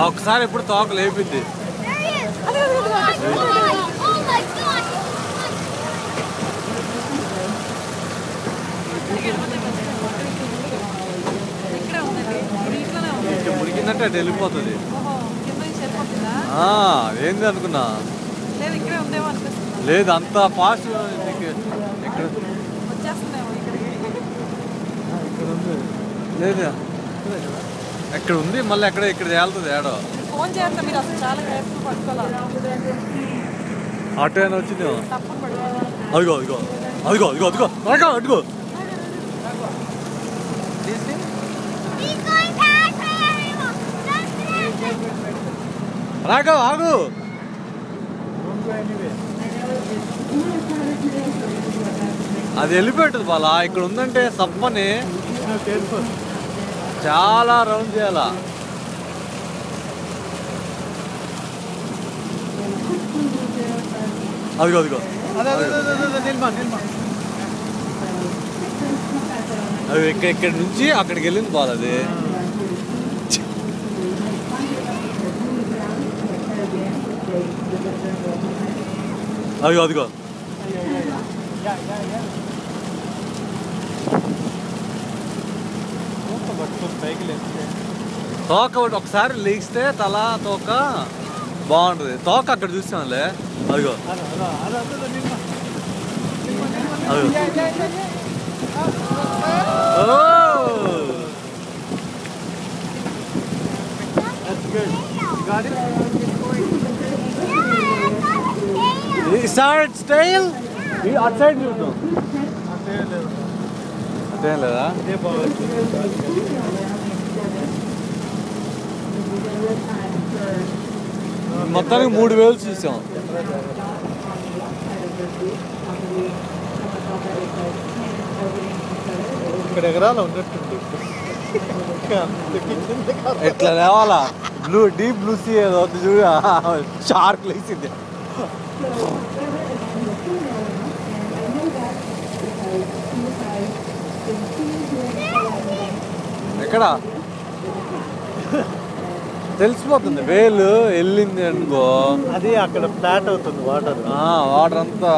ఒకసారి ఎప్పుడు తోక లేపింది. మురికిందంటే అటు వెళ్ళిపోతుంది. ఏంది అనుకున్నా, లేదు అంత ఫాస్ట్. లేదు ఎక్కడ ఉంది, మళ్ళీ ఎక్కడ ఇక్కడ తేలుతుంది ఏడో. ఆటో అయినా వచ్చింది. అదిగో అదిగో అదిగో అదిగో అదిగో అదిగో అదిగో రాఘవ్ ఆగు. అది వెళ్ళిపోతుంది బాలా. ఇక్కడ ఉందంటే సప్పని చాలా రౌండ్ చేయాలా. అదిగో అదిగో అది ఇక్కడ నుంచి అక్కడికి వెళ్ళింది బాల. అది అదిగో అదిగో తోక ఒకసారి లేస్తే తల తోక బాగుంటుంది. తోక అక్కడ చూసానులే. అదిగో స్టైల్ అటు సైడ్ చూద్దాం. అదేం లేదా, మొత్తానికి 3000 చూసాం. ఇక్కడ ఎగరాల ఉన్నట్టుంది. ఎట్లా లేవాలా. డీప్ బ్లూ సీ ఏదో చూడ షార్క్ లేచింది. ఎక్కడ తెలిసిపోతుంది వేలు వెళ్ళింది అనుకో. అది అక్కడ ఫ్లాట్ అవుతుంది వాటర్. వాటర్ అంతా